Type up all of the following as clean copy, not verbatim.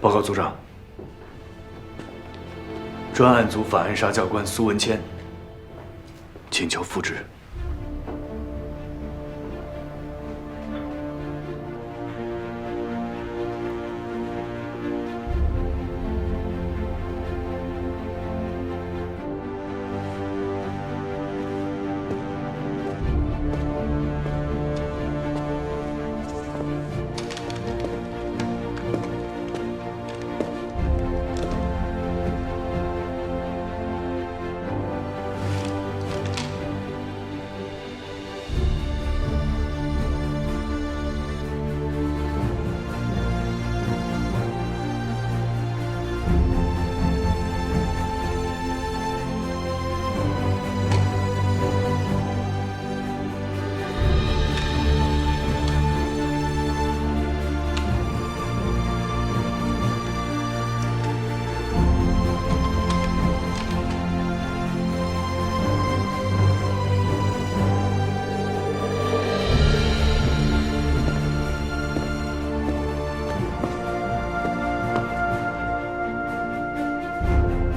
报告组长，专案组反暗杀教官苏文谦，请求复职。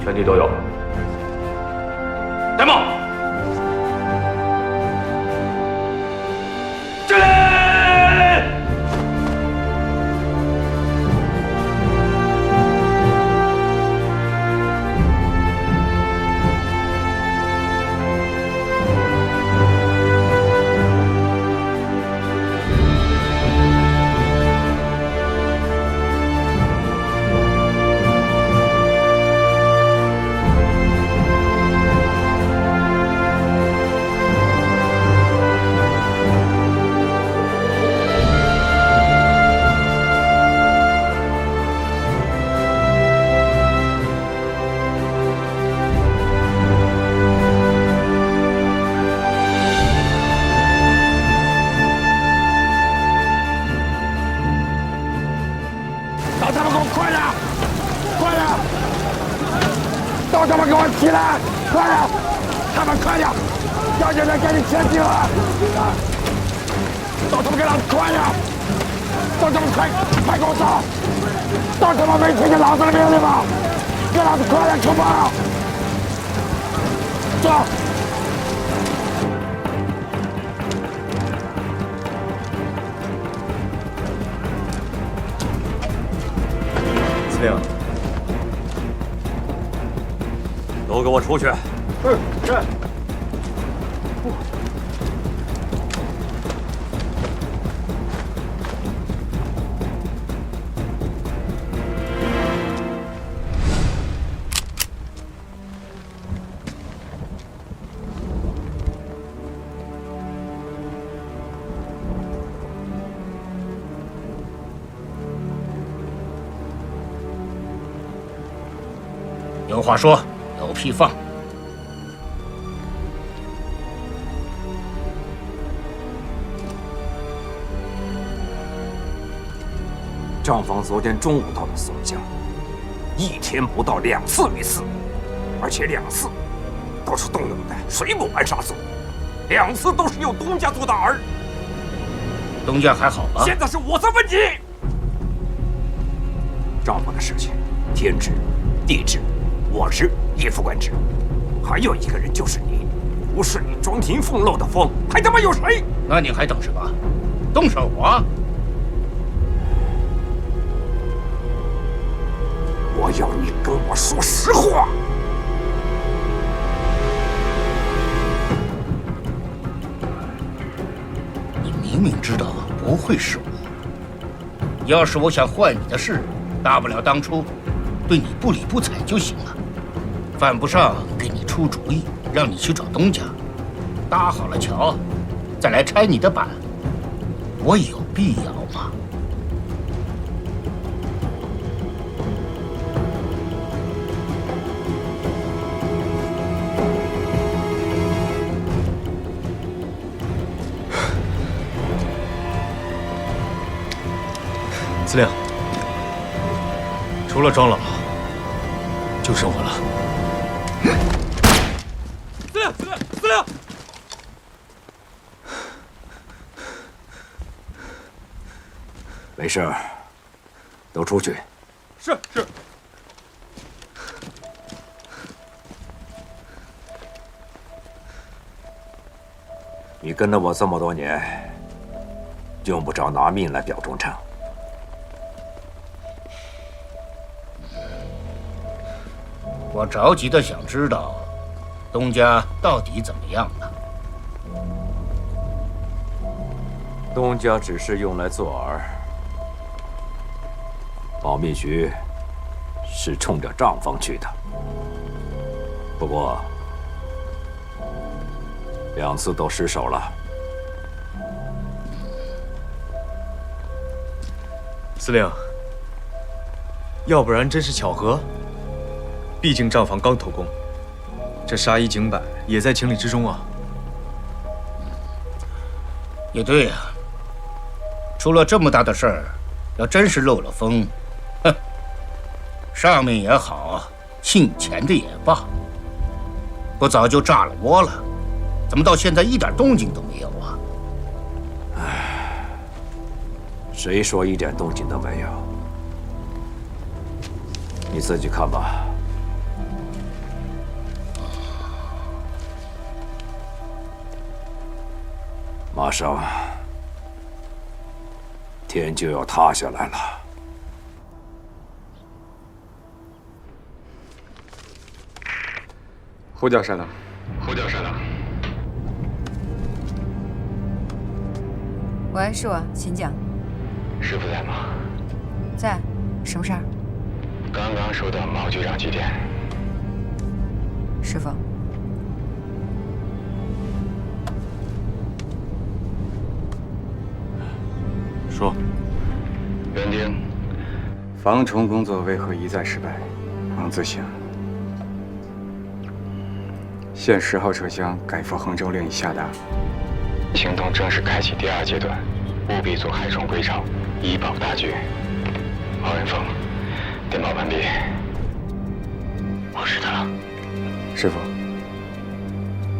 全体都有。戴帽。敬礼。起来，快点！他们快点！要人赶紧前进了！都他妈给老子快点！都他妈快给我走！都他妈没听见老子的命令吗？给老子快点出发！走！司令，都给我出去！是。有话说，有屁放。账房昨天中午到的松江，一天不到2次遇刺，而且2次都是动用的水母暗杀组，2次都是由东家做的饵。东家还好吧？现在是我在问你，账房的事情，天知、地知。我知一副官职，还有一个人就是你，不是你装庭凤漏的风，还他妈有谁？那你还等什么？动手啊！我要你跟我说实话。你明明知道不会是我，要是我想坏你的事，大不了当初对你不理不睬就行了。犯不上给你出主意，让你去找东家，搭好了桥，再来拆你的板，我有必要吗？司令，除了庄老，就剩我了。司令！没事，都出去，是。你跟了我这么多年，用不着拿命来表忠诚。我着急的想知道，东家到底怎么样了？东家只是用来做饵，保密局是冲着账房去的。不过2次都失手了。司令，要不然真是巧合。毕竟账房刚投工，这杀一儆百也在情理之中啊。也对呀，出了这么大的事儿，要真是漏了风，哼，上面也好，姓钱的也罢，不早就炸了窝了？怎么到现在一点动静都没有啊？唉，谁说一点动静都没有？你自己看吧。马上天就要塌下来了。呼叫山狼，喂，是我，请讲。师傅在吗？在，什么事儿？刚刚收到毛局长急电。师傅，说。园丁，防虫工作为何一再失败？望自省。现10号车厢改赴衡州令已下达，行动正式开启第2阶段，务必做害虫归巢，以保大局。黄元凤，电报完毕。我知道了。师傅，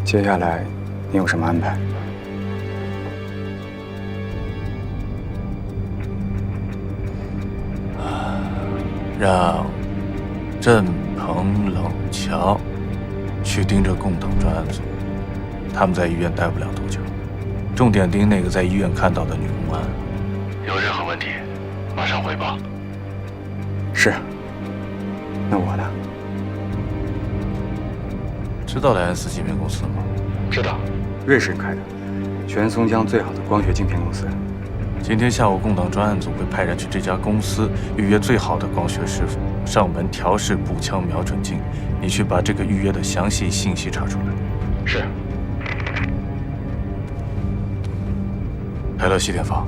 接下来你有什么安排？让郑鹏、冷桥去盯着共党专案组，他们在医院待不了多久，重点盯那个在医院看到的女公安。有任何问题，马上汇报。是。那我呢？知道莱恩斯芯片公司吗？知道，瑞士人开的，全松江最好的光学晶片公司。今天下午，共党专案组会派人去这家公司预约最好的光学师傅，上门调试步枪瞄准镜。你去把这个预约的详细信息查出来。是。泰勒西电访。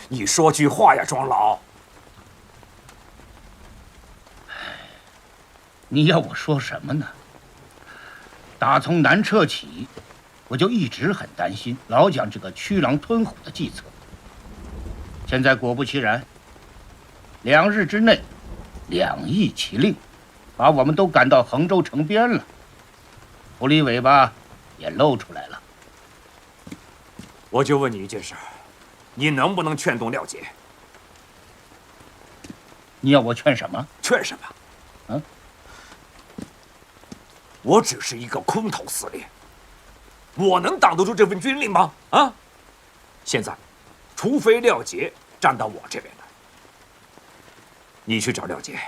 你说句话呀，庄老！你要我说什么呢？打从南撤起，我就一直很担心，老蒋这个驱狼吞虎的计策。现在果不其然，2日之内，2议其令，把我们都赶到衡州城边了，狐狸尾巴也露出来了。我就问你一件事。你能不能劝动廖杰？你要我劝什么？劝什么？我只是一个空头司令，我能挡得住这份军令吗？啊！现在，除非廖杰站到我这边来，你去找廖杰，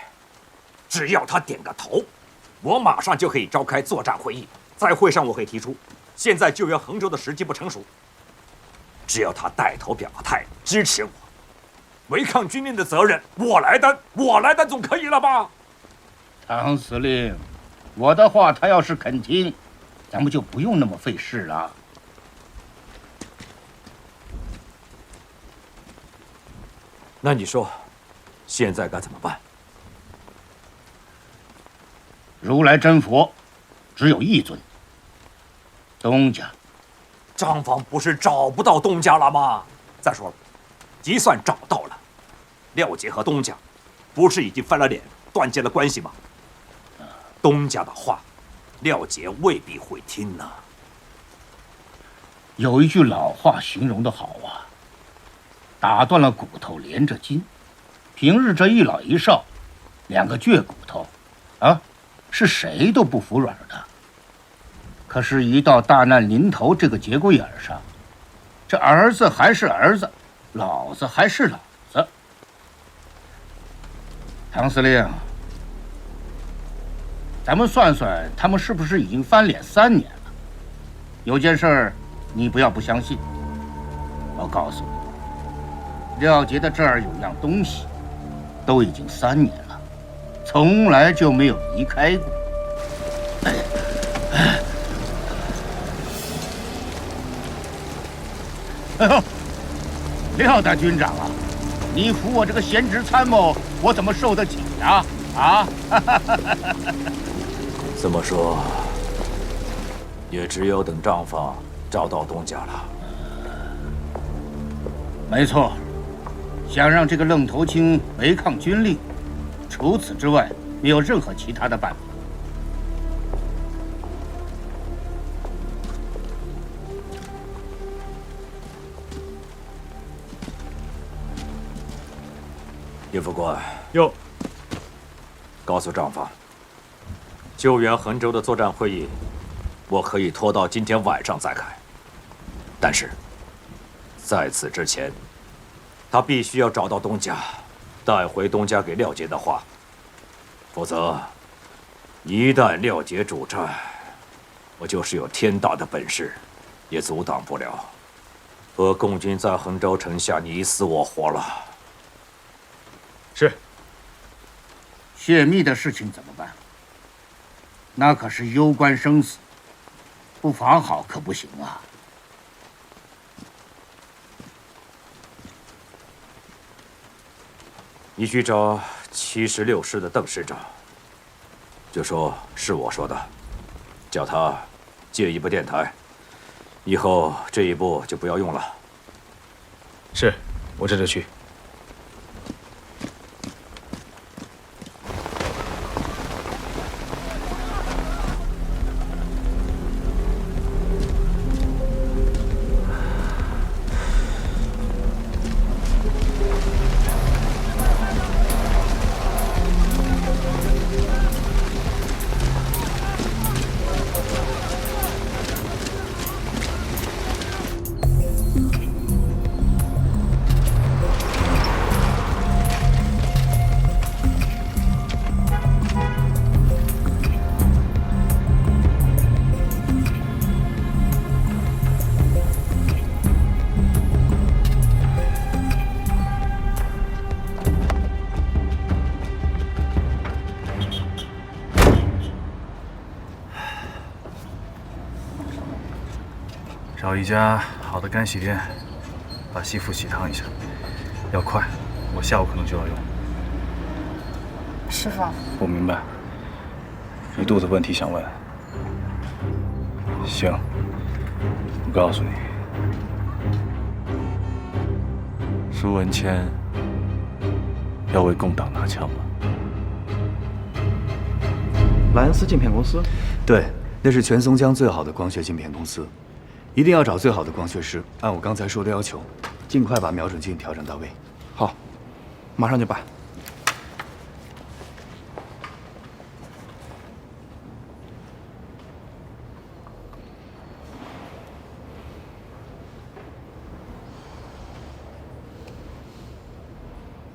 只要他点个头，我马上就可以召开作战会议。在会上，我会提出，现在救援衡州的时机不成熟。只要他带头表个态，支持我，违抗军令的责任我来担，总可以了吧？唐司令，我的话他要是肯听，咱们就不用那么费事了。那你说，现在该怎么办？如来真佛，只有一尊。东家。账房不是找不到东家了吗？再说了，就算找到了，廖杰和东家不是已经翻了脸，断绝了关系吗？东家的话，廖杰未必会听呢。有一句老话形容的好啊，打断了骨头连着筋。平日这一老一少，两个倔骨头，啊，是谁都不服软的。可是，一到大难临头这个节骨眼上，这儿子还是儿子，老子还是老子。唐司令，咱们算算，他们是不是已经翻脸3年了？有件事儿，你不要不相信。我告诉你，廖杰的这儿有样东西，都已经3年了，从来就没有离开过。哎呦，廖大军长啊，你扶我这个闲职参谋，我怎么受得起呀？啊！这么说，也只有等账房找到东家了。没错，想让这个愣头青违抗军令，除此之外没有任何其他的办法。叶副官，哟，告诉账房，救援衡州的作战会议，我可以拖到今天晚上再开。但是，在此之前，他必须要找到东家，带回东家给廖杰的话，否则，一旦廖杰主战，我就是有天大的本事，也阻挡不了。和共军在衡州城下你死我活了。是。泄密的事情怎么办？那可是攸关生死，不防好可不行啊！你去找76师的邓师长，就说是我说的，叫他借一部电台，以后这一部就不要用了。是，我这就去。找一家好的干洗店，把西服洗烫一下，要快，我下午可能就要用。师傅，不明白，一肚子问题想问。行，我告诉你，苏文谦要为共党拿枪了。莱恩斯镜片公司？对，那是全松江最好的光学镜片公司。一定要找最好的光学师，按我刚才说的要求，尽快把瞄准镜调整到位。好，马上就办。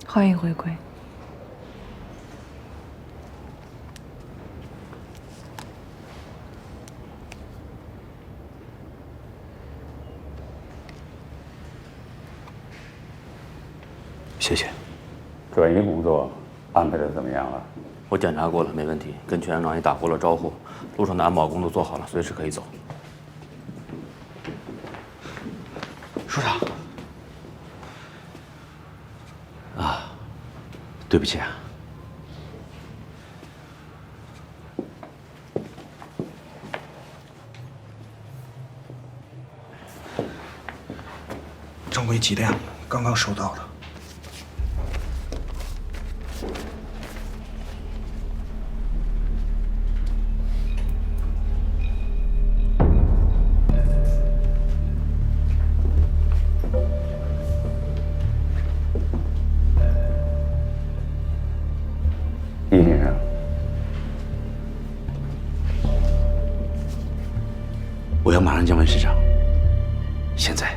欢迎回归。谢谢。转移工作安排的怎么样了？我检查过了，没问题。跟全连长也打过了招呼，路上的安保工作做好了，随时可以走。署长。啊，对不起啊。正规几点？刚刚收到的。易先生，我要马上见温市长。现在。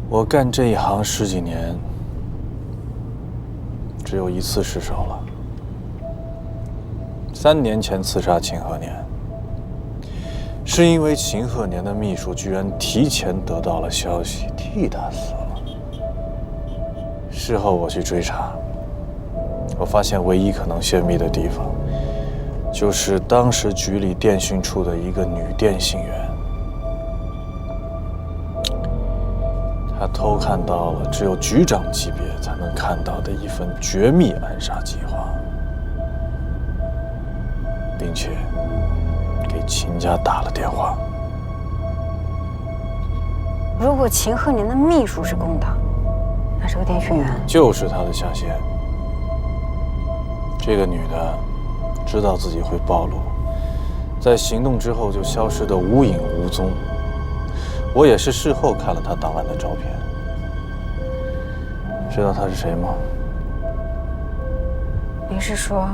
我干这一行10几年，只有一次失手了。3年前刺杀秦鹤年，是因为秦鹤年的秘书居然提前得到了消息，替他死了。事后我去追查，我发现唯一可能泄密的地方，就是当时局里电讯处的一个女电信员。他偷看到了只有局长级别才能看到的一份绝密暗杀计划，并且给秦家打了电话。如果秦鹤年的秘书是共党，那这个电讯员就是他的下线。这个女的知道自己会暴露，在行动之后就消失得无影无踪。我也是事后看了他档案的照片，知道他是谁吗？您是说，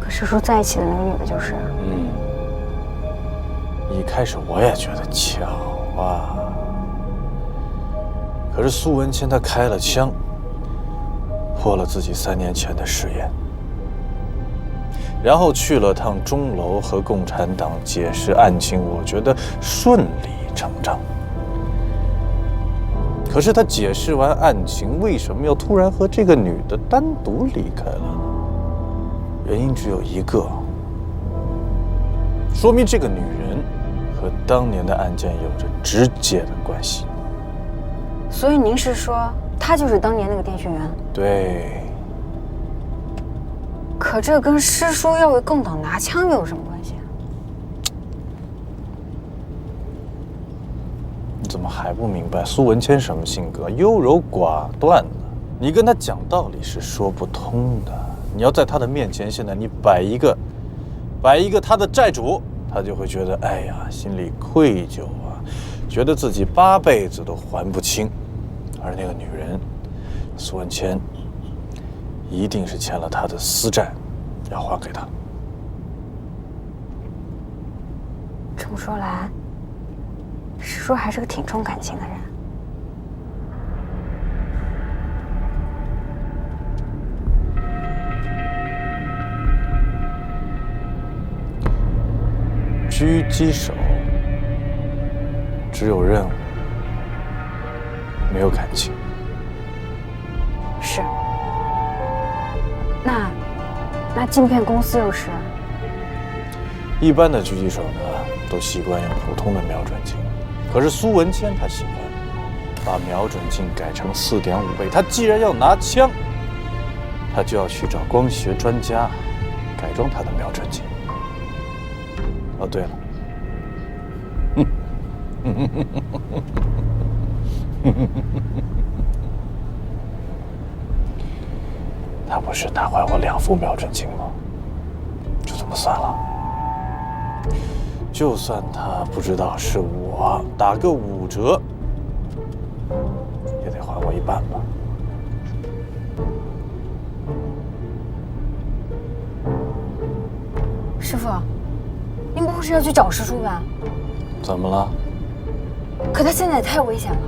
和师叔在一起的那个女的就是？一开始我也觉得巧啊，可是苏文谦他开了枪，破了自己3年前的誓言，然后去了趟钟楼和共产党解释案情，我觉得顺理成章。可是他解释完案情，为什么要突然和这个女的单独离开了呢？原因只有一个，说明这个女人和当年的案件有着直接的关系。所以您是说，她就是当年那个电讯员？对。可这跟师叔要为共党拿枪又有什么关系啊？你怎么还不明白苏文谦什么性格？优柔寡断的，你跟他讲道理是说不通的。你要在他的面前，现在你摆一个他的债主，他就会觉得哎呀，心里愧疚啊，觉得自己8辈子都还不清。而那个女人，苏文谦，一定是欠了他的私债，要还给他。这么说来，师叔还是个挺重感情的人。狙击手只有任务，没有感情。是。那镜片公司又是？一般的狙击手呢，都习惯用普通的瞄准镜，可是苏文谦他喜欢把瞄准镜改成4.5倍。他既然要拿枪，他就要去找光学专家改装他的瞄准镜。哦，对了，他不是拿还我2副瞄准镜吗？就这么算了。就算他不知道是我，打个5折，也得还我1半吧。师傅，您不会是要去找师叔吧？怎么了？可他现在也太危险了。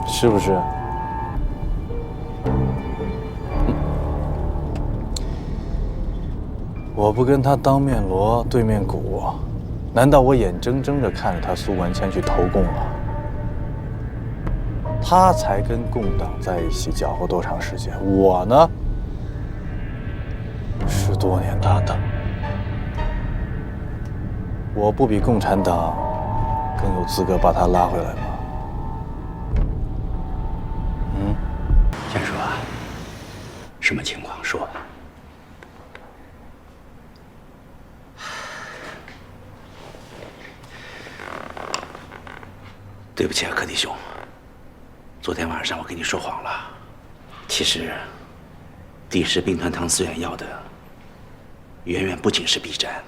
是不是？我不跟他当面锣对面鼓，难道我眼睁睁地看着他苏文谦去投共了？他才跟共党在一起搅和多长时间？我呢，10多年搭档，我不比共产党更有资格把他拉回来吗？先说啊，什么情况？说。对不起啊，柯弟兄，昨天晚上我跟你说谎了。其实，第10兵团唐思远要的，远远不仅是 B 站。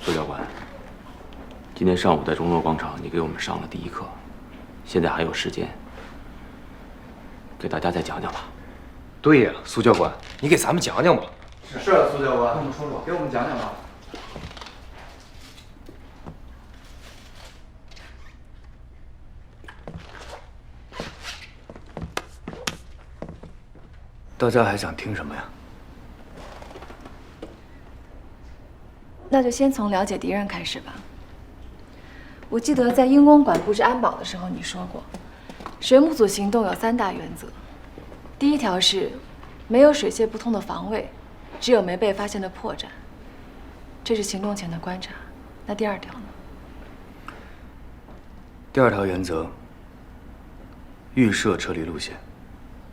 苏教官，今天上午在钟楼广场，你给我们上了第1课。现在还有时间，给大家再讲讲吧。对呀，苏教官，你给咱们讲讲吧。是啊，苏教官，跟我们说说，给我们讲讲吧。大家还想听什么呀？那就先从了解敌人开始吧。我记得在英公馆布置安保的时候，你说过，水母组行动有3大原则。第一条是，没有水泄不通的防卫，只有没被发现的破绽。这是行动前的观察。那第2条呢？第2条原则：预设撤离路线，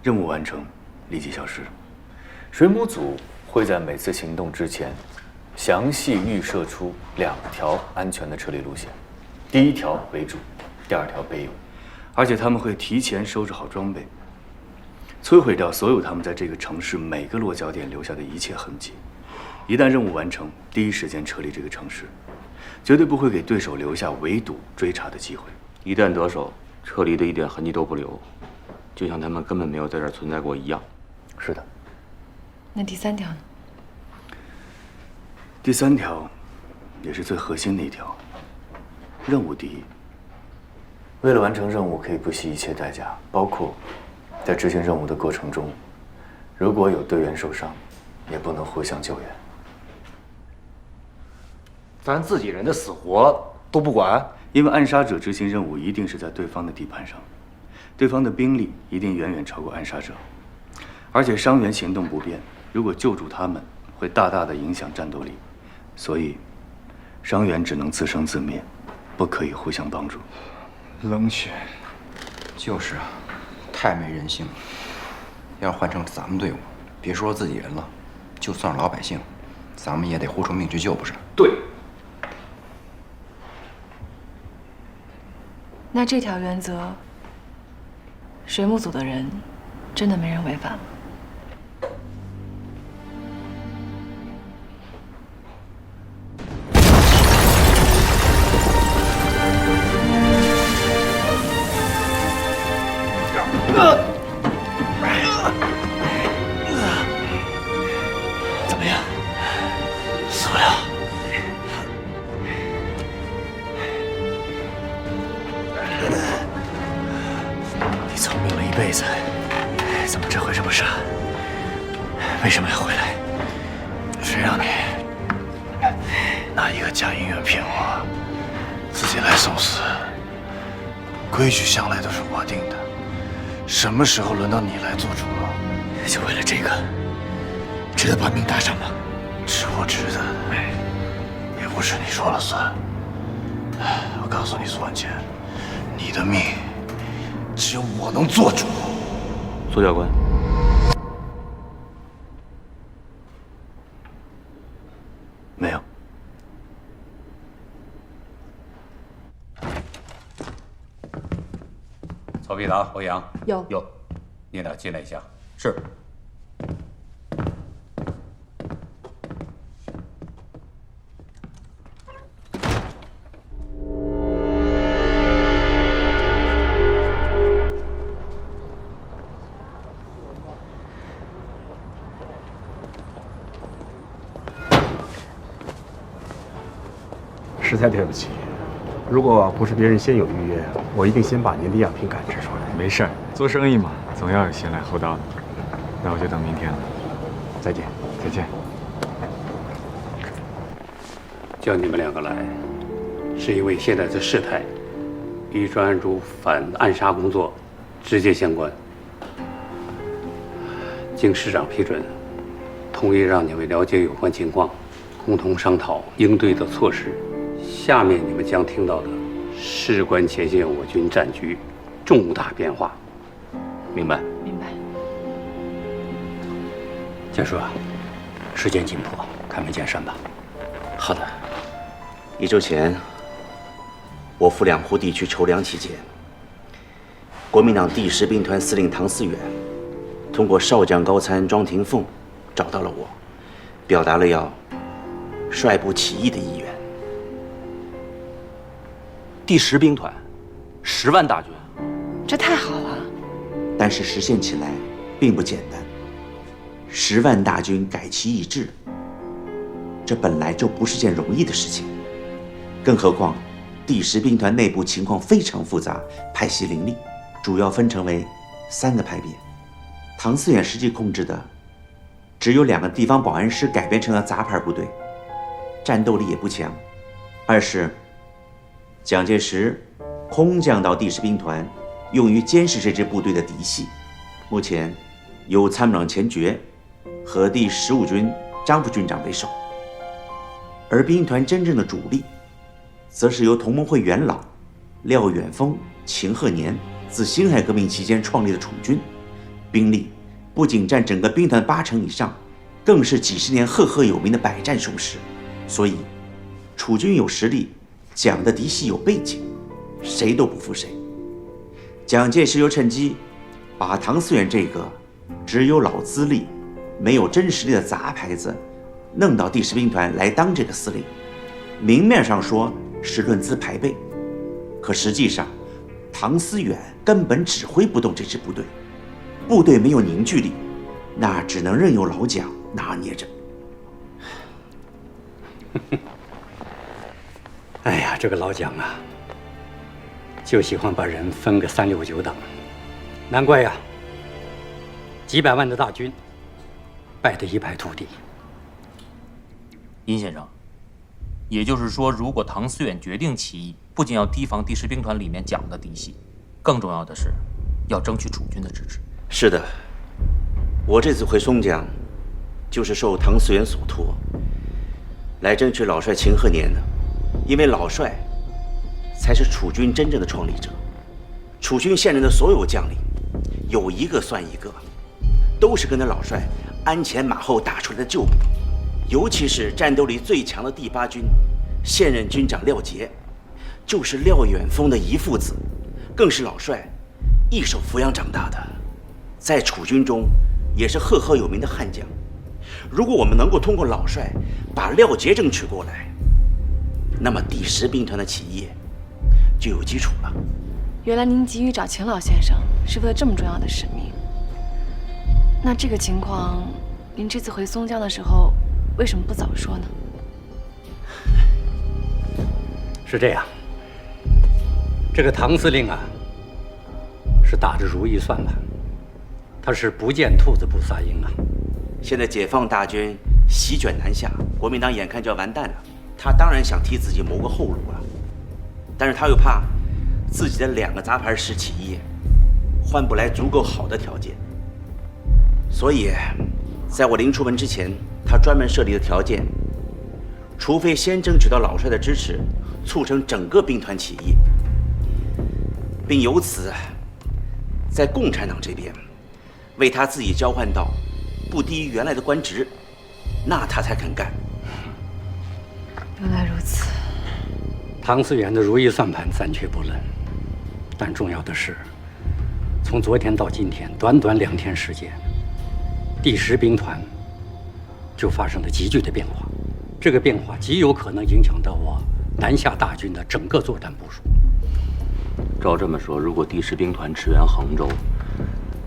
任务完成立即消失。水母组会在每次行动之前，详细预设出2条安全的撤离路线。第1条为主，第2条备用，而且他们会提前收拾好装备，摧毁掉所有他们在这个城市每个落脚点留下的一切痕迹。一旦任务完成，第一时间撤离这个城市，绝对不会给对手留下围堵追查的机会。一旦得手，撤离的一点痕迹都不留，就像他们根本没有在这儿存在过一样。是的。那第3条呢？第3条，也是最核心的一条。任务第一。为了完成任务，可以不惜一切代价，包括在执行任务的过程中，如果有队员受伤，也不能互相救援。咱自己人的死活都不管？因为暗杀者执行任务一定是在对方的地盘上，对方的兵力一定远远超过暗杀者，而且伤员行动不便，如果救助他们，会大大的影响战斗力，所以伤员只能自生自灭。不可以互相帮助。冷血，就是啊，太没人性了。要换成咱们队伍，别说自己人了，就算是老百姓，咱们也得豁出命去救，不是？对。那这条原则，水母组的人真的没人违反吗？怎么样？死不了。你聪明了一辈子，怎么这回这么傻？为什么要回来？谁让你拿一个假银元骗我，自己来送死？规矩向来都是我定的，什么时候轮到你来做主了？就为了这个，值得把命搭上吗？值不值得，也不是你说了算。我告诉你，苏万钱，你的命只有我能做主。苏教官，没有。曹必达、欧阳有，你俩进来一下。是。实在对不起，如果不是别人先有预约，我一定先把您的样品感知出来。没事儿，做生意嘛，总要有先来后到的。那我就等明天了。再见。再见。叫你们两个来，是因为现在的事态与专案组反暗杀工作直接相关。经市长批准，同意让你们了解有关情况，共同商讨应对的措施。下面你们将听到的，事关前线我军战局重大变化。明白？明白。建叔啊，时间紧迫，开门见山吧。好的。1周前，我赴两湖地区筹粮期间，国民党第10兵团司令唐思远通过少将高参庄廷凤找到了我，表达了要率部起义的意愿。第10兵团，10万大军，这太好了。但是实现起来并不简单。10万大军改旗易帜，这本来就不是件容易的事情。更何况，第10兵团内部情况非常复杂，派系林立，主要分成为3个派别。唐思远实际控制的只有2个地方保安师改编成了杂牌部队，战斗力也不强。2是蒋介石空降到第10兵团，用于监视这支部队的嫡系。目前由参谋长钱觉和第15军张副军长为首，而兵团真正的主力，则是由同盟会元老廖远峰、秦鹤年自辛亥革命期间创立的楚军，兵力不仅占整个兵团80%以上，更是几十年赫赫有名的百战雄师。所以，楚军有实力，蒋的嫡系有背景，谁都不服谁。蒋介石又趁机把唐思远这个只有老资历、没有真实力的杂牌子弄到第10兵团来当这个司令。明面上说是论资排辈，可实际上唐思远根本指挥不动这支部队，部队没有凝聚力，那只能任由老蒋拿捏着。哎呀，这个老蒋啊，就喜欢把人分个3、6、9等，难怪呀，几百万的大军败得一败涂地。殷先生，也就是说，如果唐思远决定起义，不仅要提防第10兵团里面蒋的嫡系，更重要的是要争取楚军的支持。是的，我这次回松江，就是受唐思远所托，来争取老帅秦鹤年的。因为老帅才是楚军真正的创立者，楚军现任的所有将领，有一个算一个，都是跟着老帅鞍前马后打出来的旧部。尤其是战斗力最强的第8军，现任军长廖杰，就是廖远峰的遗父子，更是老帅一手抚养长大的，在楚军中也是赫赫有名的悍将。如果我们能够通过老帅把廖杰争取过来，那么第10兵团的起义就有基础了。原来您急于找秦老先生是为了这么重要的使命。那这个情况，您这次回松江的时候为什么不早说呢？是这样，这个唐司令啊，是打着如意算盘，他是不见兔子不撒鹰啊。现在解放大军席卷南下，国民党眼看就要完蛋了，他当然想替自己谋个后路啊。但是他又怕自己的2个杂牌师起义换不来足够好的条件，所以在我临出门之前，他专门设立的条件，除非先争取到老帅的支持，促成整个兵团起义，并由此在共产党这边为他自己交换到不低于原来的官职，那他才肯干。原来如此。唐思远的如意算盘暂且不论，但重要的是，从昨天到今天，短短2天时间，第10兵团就发生了急剧的变化。这个变化极有可能影响到我南下大军的整个作战部署。照这么说，如果第10兵团驰援衡州，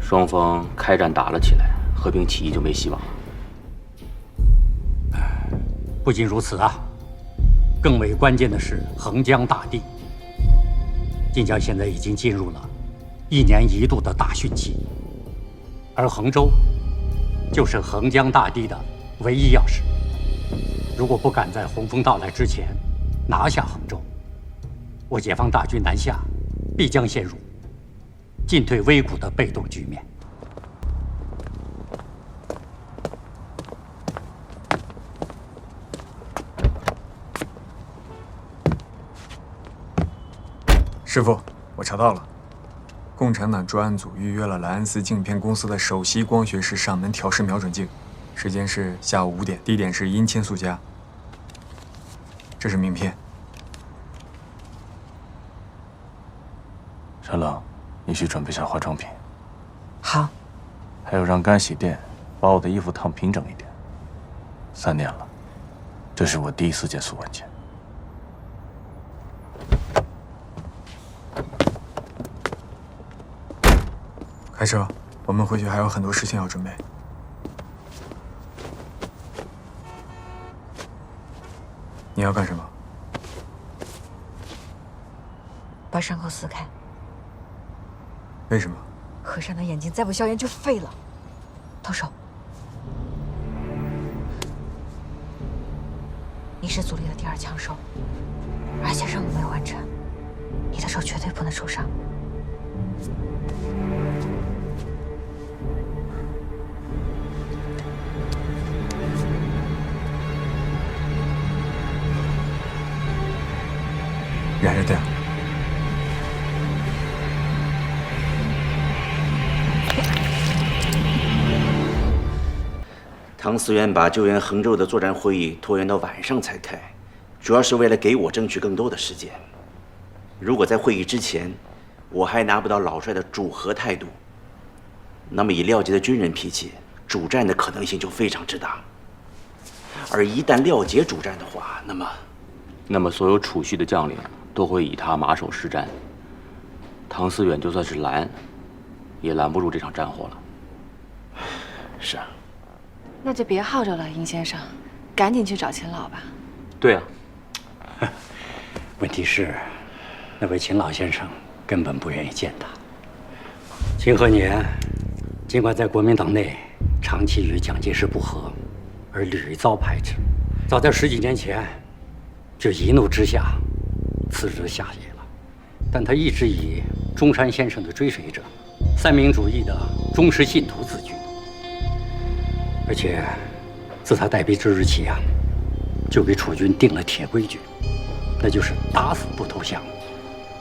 双方开战打了起来，和平起义就没希望了。不仅如此啊，更为关键的是，横江大地晋江现在已经进入了1年1度的大汛期，而衡州就是横江大堤的唯一钥匙。如果不赶在洪峰到来之前拿下衡州，我解放大军南下，必将陷入进退维谷的被动局面。师傅，我查到了，共产党专案组预约了莱恩斯镜片公司的首席光学师上门调试瞄准镜，时间是下午5点，地点是阴千宿家。这是名片。陈冷，你去准备下化妆品。好。还有让干洗店把我的衣服烫平整一点。3年了，这是我第一次见苏文倩。开车，我们回去还有很多事情要准备。你要干什么？把伤口撕开。为什么？和尚的眼睛再不消炎就废了。动手。你是组里的第2枪手，而且任务没完成，你的手绝对不能受伤。燃着点。唐思源把救援衡州的作战会议拖延到晚上才开，主要是为了给我争取更多的时间。如果在会议之前，我还拿不到老帅的主和态度，那么以廖杰的军人脾气，主战的可能性就非常之大。而一旦廖杰主战的话，那么所有储蓄的将领都会以他马首是瞻。唐思远就算是拦，也拦不住这场战火了。是啊。那就别耗着了，殷先生，赶紧去找秦老吧。对啊。问题是，那位秦老先生根本不愿意见他。秦鹤年尽管在国民党内长期与蒋介石不和，而屡遭排斥，早在10几年前就一怒之下辞职下野了。但他一直以中山先生的追随者、三民主义的忠实信徒自居。而且，自他带兵之日起啊，就给楚军定了铁规矩，那就是打死不投降，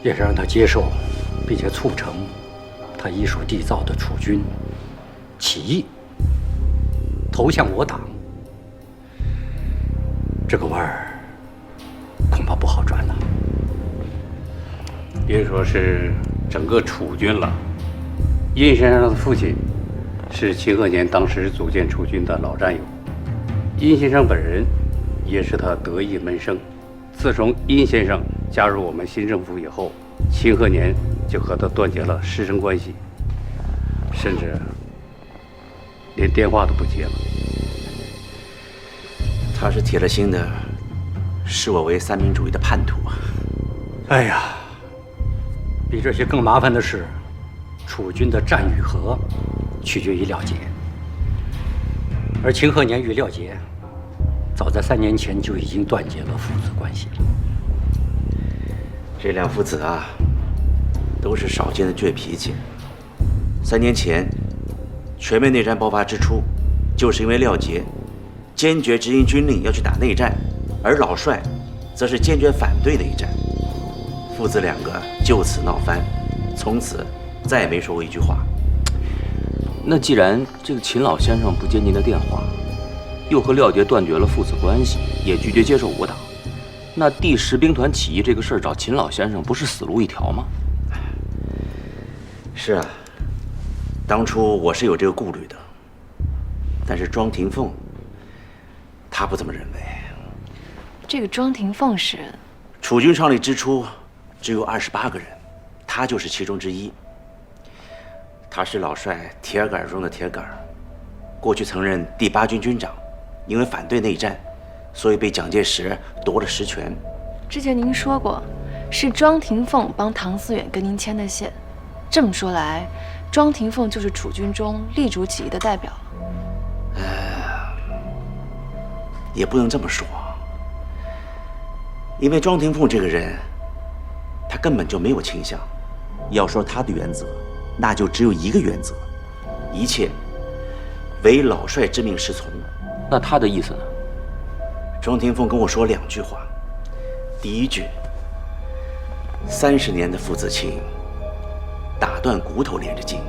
也是让他接受，并且促成他遗属缔造的楚军起义，投向我党。这个弯儿恐怕不好转了。别说是整个楚军了，殷先生的父亲是秦鹤年当时组建楚军的老战友，殷先生本人也是他得意门生。自从殷先生加入我们新政府以后，秦鹤年就和他断绝了师生关系，甚至连电话都不接了。他是铁了心的视我为三民主义的叛徒啊！哎呀，比这些更麻烦的是，楚军的战与和取决于廖杰，而秦鹤年与廖杰早在3年前就已经断绝了父子关系了。这两父子啊，都是少见的倔脾气。3年前，全面内战爆发之初，就是因为廖杰坚决执行军令要去打内战，而老帅则是坚决反对的一战。父子两个就此闹翻，从此再也没说过一句话。那既然这个秦老先生不接您的电话，又和廖杰断绝了父子关系，也拒绝接受我党，那第10兵团起义这个事儿找秦老先生不是死路一条吗？是啊，当初我是有这个顾虑的，但是庄廷凤他不这么认为。这个庄廷凤是楚军创立之初只有28个人，他就是其中之一。他是老帅铁尔戈尔中的铁尔戈尔，过去曾任第8军军长，因为反对内战，所以被蒋介石夺了实权。之前您说过，是庄廷凤帮唐思远跟您牵的线。这么说来，庄廷凤就是楚军中力主起义的代表了。也不能这么说，因为庄廷凤这个人，他根本就没有倾向。要说他的原则，那就只有一个原则：一切唯老帅之命是从。那他的意思呢？庄廷凤跟我说2句话。第一句，30年的父子情，打断骨头连着筋。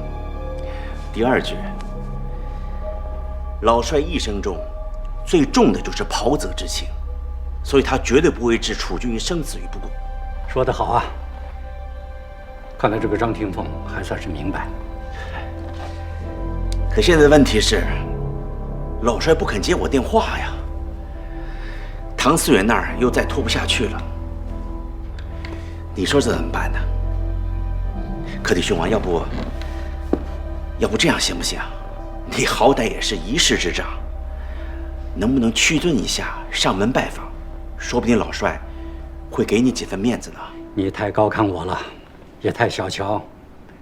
第2句，老帅一生中最重的就是袍泽之情，所以他绝对不会置楚军于生死于不顾。说得好啊！看来这个张廷凤还算是明白。可现在的问题是，老帅不肯接我电话呀。唐思远那儿又再拖不下去了，你说这怎么办呢？柯弟兄啊，要不这样行不行？你好歹也是一市之长，能不能屈尊一下，上门拜访？说不定老帅会给你几分面子呢。你太高看我了，也太小瞧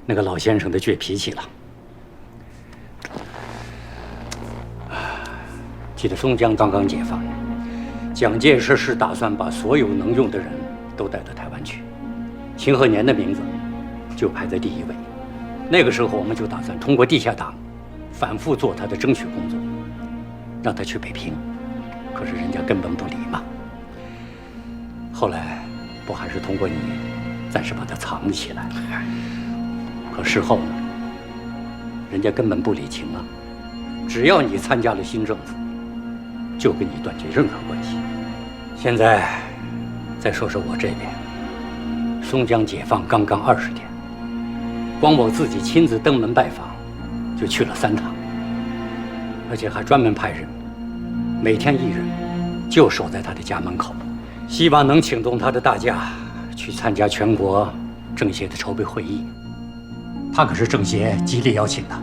那个老先生的倔脾气了。记得松江刚刚解放，蒋介石是打算把所有能用的人都带到台湾去，秦鹤年的名字就排在第1位。那个时候我们就打算通过地下党反复做他的争取工作，让他去北平，可是人家根本不理嘛。后来不还是通过你暂时把他藏起来，可事后呢，人家根本不理情啊，只要你参加了新政府，就跟你断绝任何关系。现在再说说我这边，松江解放刚刚20天，光我自己亲自登门拜访，就去了3趟，而且还专门派人，每天1人，就守在他的家门口，希望能请动他的大驾去参加全国政协的筹备会议。他可是政协极力邀请的，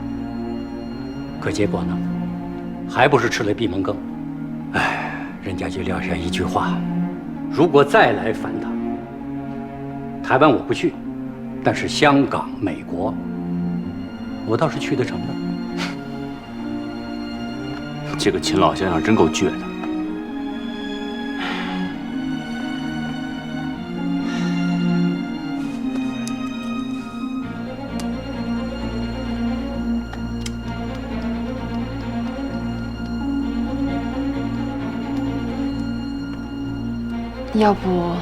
可结果呢，还不是吃了闭门羹。哎，人家就撂下一句话：如果再来反党，台湾我不去，但是香港、美国，我倒是去得成的。这个秦老先生真够倔的。要不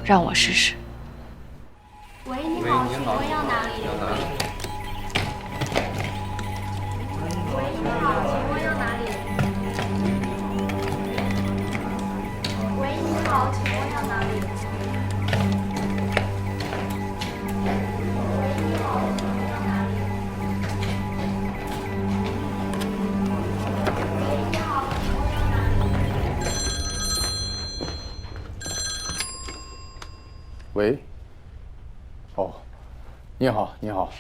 让我试试？喂，你好，请问要哪里？喂，你好，请问要哪里？喂，你好，请问要哪里？喂，你好，请问要哪里？喂，你好，请问要哪里？喂。哦，你好，你好。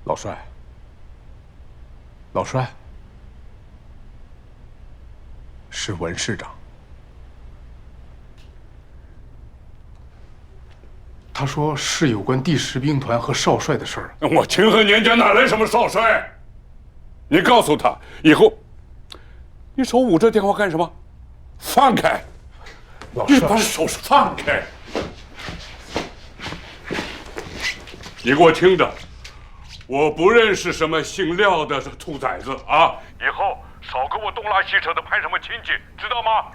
老帅，老帅，是文市长。他说是有关第10兵团和少帅的事儿。我秦鹤年家哪来什么少帅？你告诉他以后，你手捂着电话干什么？放开！你把手放开！你给我听着，我不认识什么姓廖的兔崽子啊！以后少跟我东拉西扯的攀什么亲戚，知道吗？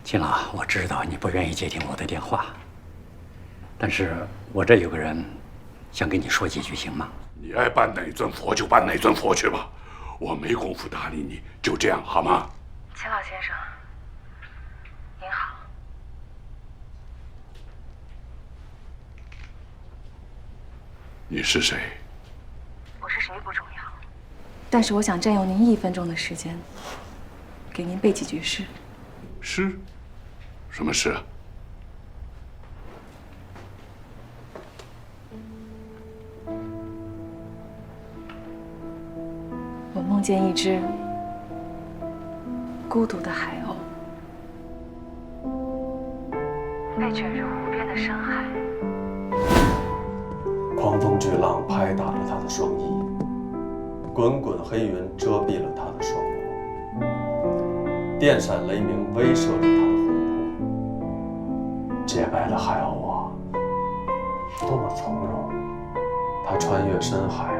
秦老，我知道你不愿意接听我的电话，但是我这有个人想跟你说几句，行吗？你爱拜哪尊佛就拜哪尊佛去吧，我没工夫搭理你，就这样好吗？秦老先生，您好。你是谁？我是谁不重要，但是我想占用您1分钟的时间，给您背几句诗。诗？什么诗啊？我梦见一只孤独的海鸥，被卷入无边的深海。狂风巨浪拍打着他的双翼，滚滚黑云遮蔽了他的双眸，电闪雷鸣威慑着他的魂魄。洁白的海鸥啊，多么从容！他穿越深海，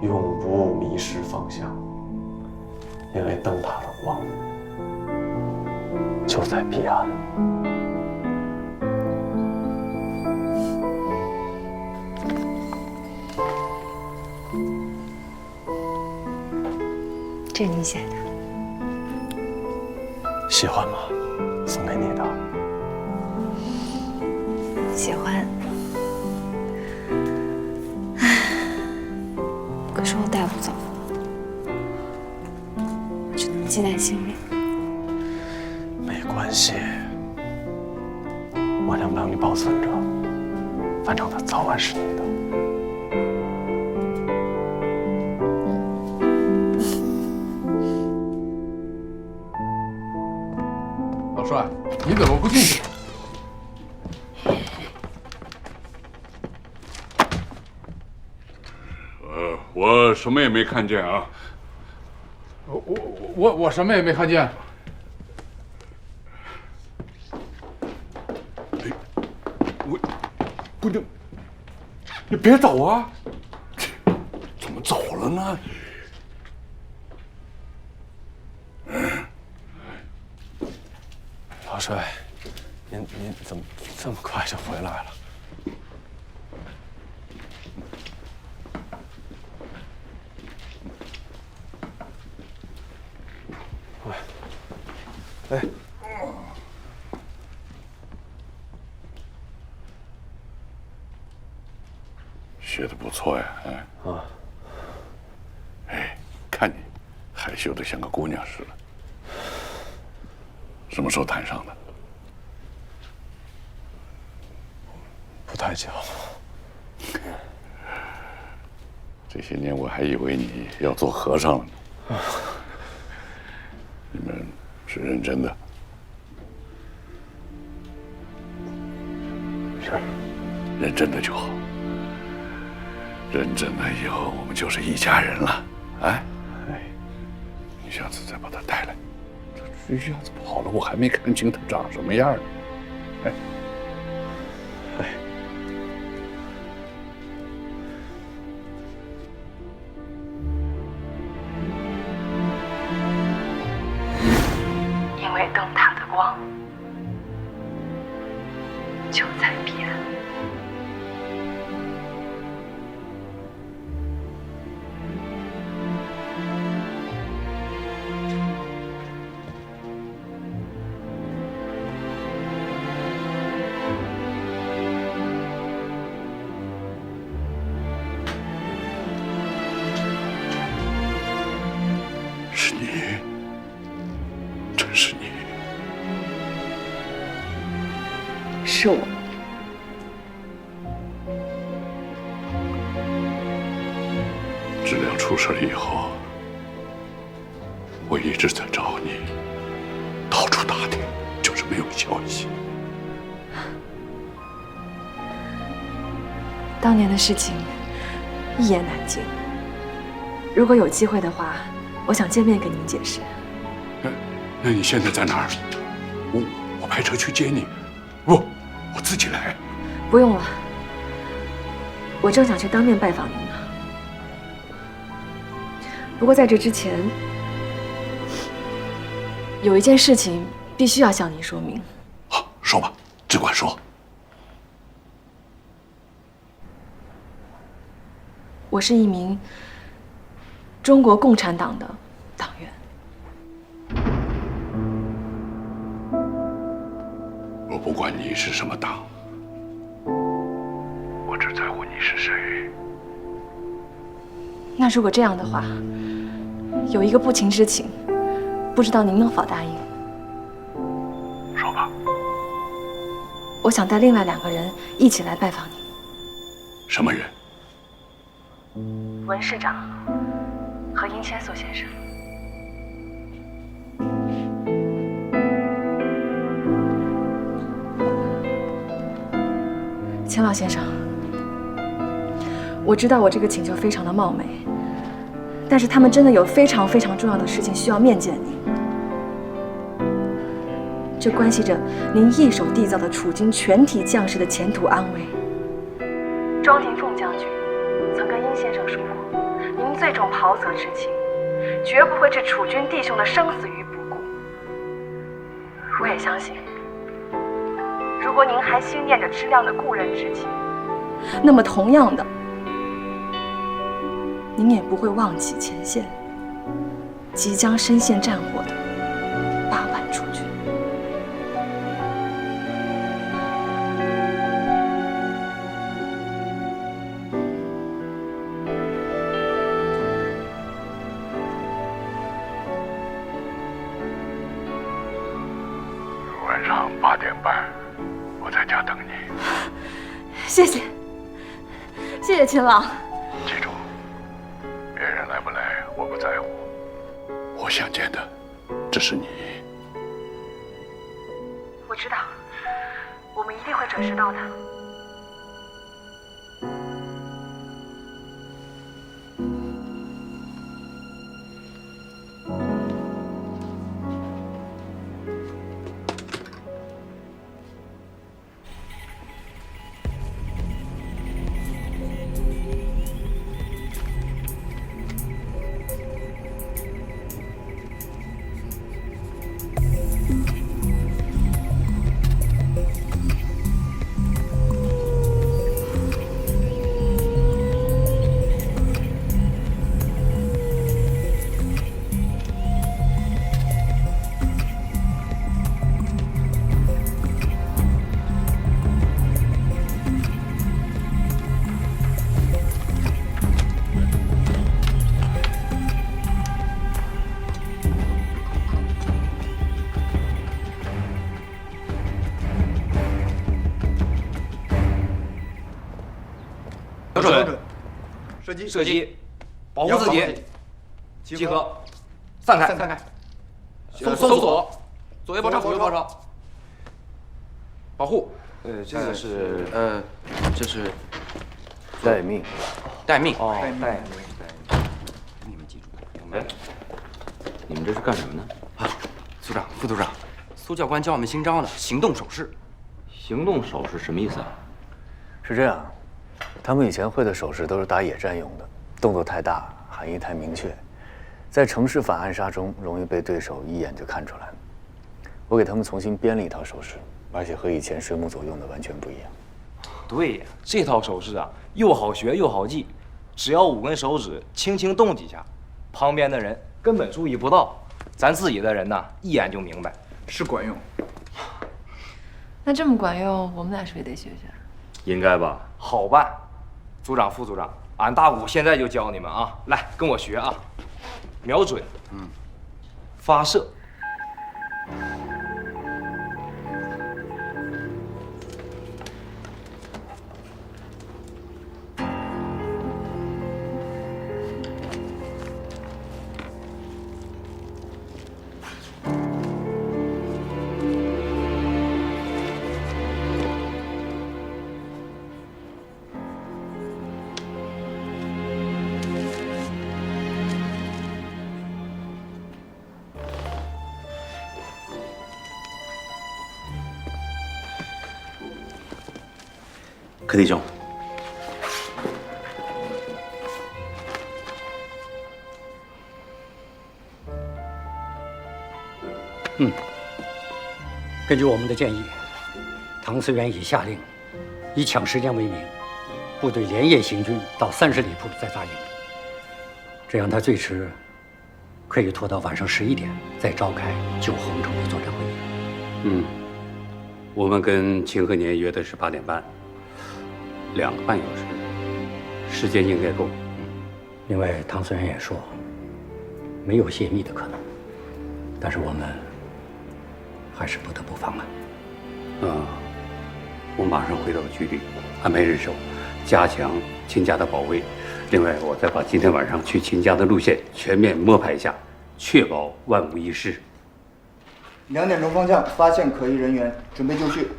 永不迷失方向，因为灯塔的光就在彼岸。这是你写的，喜欢吗？送给你的。喜欢。唉，可是我带不走，只能记在心里。没关系，我能帮你保存着，反正它早晚是你的。老帅，你怎么不进去？我什么也没看见啊。我什么也没看见。不能，你别走啊！怎么走了呢？老帅，您怎么这么快就回来了？哎，写的不错呀，哎。啊。哎，看你害羞的像个姑娘似的。什么时候谈上的？不太久。这些年我还以为你要做和尚了呢。你们是认真的？是。认真的就好。认真了以后，我们就是一家人了。哎，你下次再把他带来。这一下子跑了，我还没看清他长什么样呢。哎，因为灯塔的光就在彼岸。是你，真是你。是我。治疗出事以后，我一直在找你，到处打听，就是没有消息。当年的事情一言难尽。如果有机会的话，我想见面跟您解释。那你现在在哪儿？我派车去接你。我自己来。不用了，我正想去当面拜访您呢。不过在这之前，有一件事情必须要向您说明。好，说吧，只管说。我是一名中国共产党的党员。我不管你是什么党，我只在乎你是谁。那如果这样的话，有一个不情之请，不知道您能否答应？说吧。我想带另外2个人一起来拜访您。什么人？文市长和殷千素先生。钱老先生，我知道我这个请求非常的冒昧，但是他们真的有非常非常重要的事情需要面见您。这关系着您一手缔造的楚军全体将士的前途安危。庄廷凤将军曾跟殷先生说过，您最重袍泽之情，绝不会置楚军弟兄的生死于不顾。我也相信，如果您还心念着知亮的故人之情，那么同样的，您也不会忘记前线即将深陷战火的8万楚军。晚上8点半，我在家等你。谢谢，谢谢秦老。记住，别人来不来我不在乎，我想见的只是你。我知道，我们一定会准时到的。瞄准，射击，保护自己，集合，散开，搜索，左右包抄，保护。这个是这是待命。哦，待命。你们记住，明白？你们这是干什么呢？啊，组长、副组长，苏教官教我们新招的行动手势。行动手势什么意思啊？是这样，他们以前会的手势都是打野战用的，动作太大，含义太明确，在城市反暗杀中容易被对手一眼就看出来。我给他们重新编了一套手势，而且和以前水母组用的完全不一样。对呀，这套手势啊，又好学又好记，只要5根手指轻轻动几下，旁边的人根本注意不到，咱自己的人呐，一眼就明白，是管用。那这么管用，我们俩是不是得学学？应该吧？好办，组长、副组长，俺大武现在就教你们啊！来，跟我学啊！瞄准，发射。柯弟兄，根据我们的建议，唐思源已下令，以抢时间为名，部队连夜行军到30里铺再扎营，这样他最迟可以拖到晚上11点再召开救衡州的作战会议。我们跟秦鹤年约的是8点半，2个半小时，时间应该够。另外，唐思源也说，没有泄密的可能，但是我们还是不得不防啊。我马上回到局里，安排人手，加强秦家的保卫。另外，我再把今天晚上去秦家的路线全面摸排一下，确保万无一失。2点钟方向发现可疑人员，准备就绪。